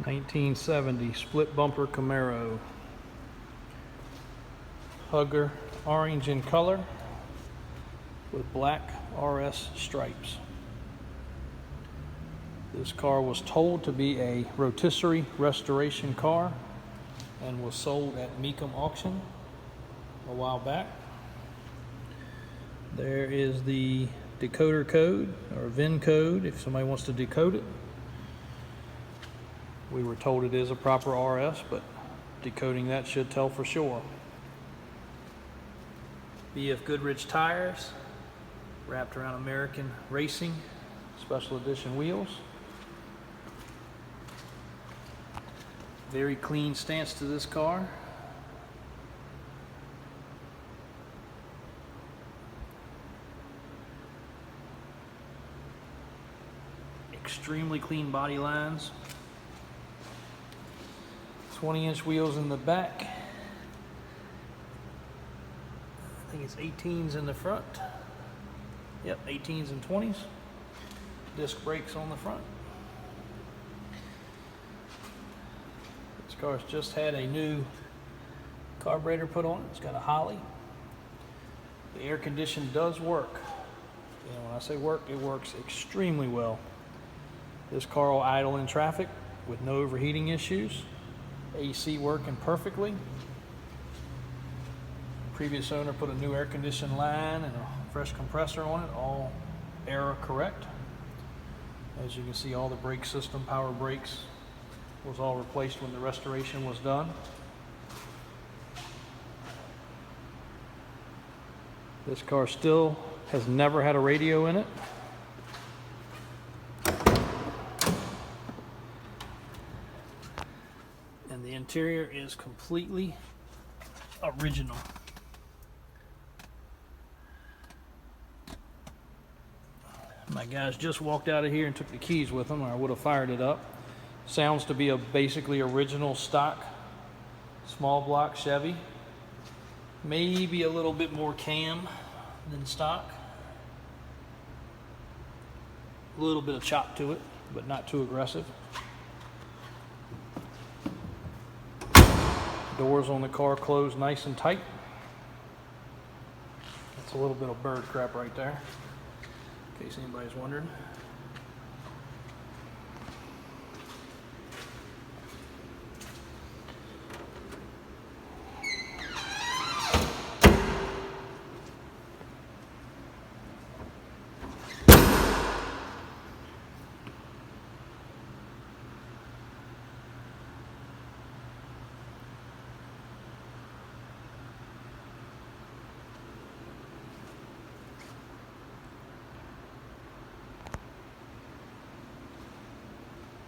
1970 split bumper Camaro. Hugger orange in color with black RS stripes. This car was told to be a rotisserie restoration car and was sold at Mecum auction a while back. There is the decoder code or VIN code if somebody wants to decode it. We were told it is a proper RS, but decoding that should tell for sure. BF Goodrich tires, wrapped around American Racing special edition wheels. Very clean stance to this car. Extremely clean body lines. 20-inch wheels in the back. I think it's 18s in the front. Yep, 18s and 20s. Disc brakes on the front. This car's just had a new carburetor put on it. It's got a Holley. The air condition does work. You know, when I say work, it works extremely well. This car will idle in traffic with no overheating issues. AC working perfectly. Previous owner put a new air conditioning line and a fresh compressor on it, all error correct. As you can see, all the brake system, power brakes, was all replaced when the restoration was done. This car still has never had a radio in it. And the interior is completely original. My guys just walked out of here and took the keys with them, or I would have fired it up. Sounds to be a basically original stock small block Chevy. Maybe a little bit more cam than stock. A little bit of chop to it, but not too aggressive. Doors on the car closed nice and tight. That's a little bit of bird crap right there, in case anybody's wondering.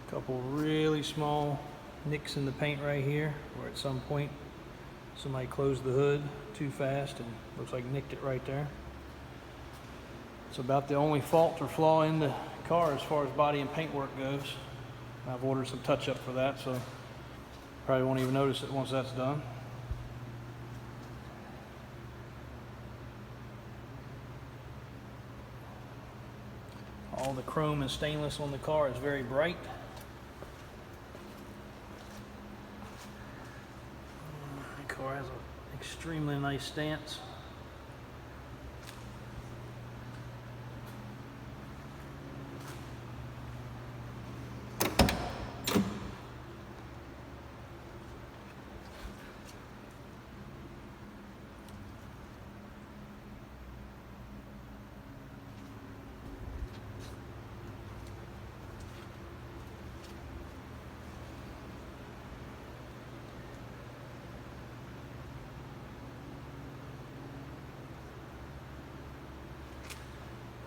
Couple really small nicks in the paint right here, where at some point somebody closed the hood too fast and looks like nicked it right there. It's about the only fault or flaw in the car as far as body and paint work goes. I've ordered some touch-up for that, so probably won't even notice it once that's done. All the chrome and stainless on the car is very bright. The car has an extremely nice stance.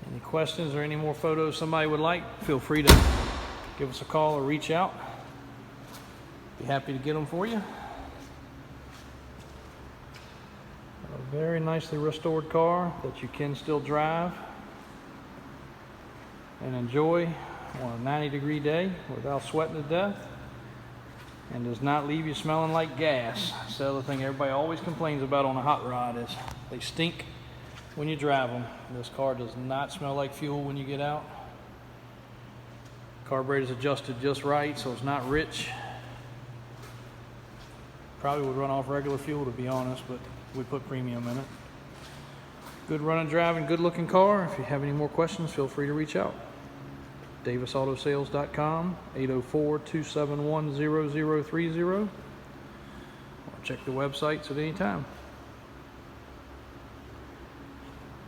Any questions or any more photos somebody would like, feel free to give us a call or reach out. Be happy to get them for you. A very nicely restored car that you can still drive and enjoy on a 90-degree day without sweating to death, and does not leave you smelling like gas. That's the other thing everybody always complains about on a hot rod, is they stink when you drive them. This car does not smell like fuel when you get out. Carburetor's adjusted just right, so it's not rich. Probably would run off regular fuel, to be honest, but we put premium in it. Good running, driving, good looking car. If you have any more questions, feel free to reach out. DavisAutoSales.com, 804-271-0030. Or check the websites at any time.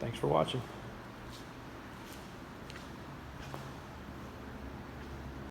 Thanks for watching.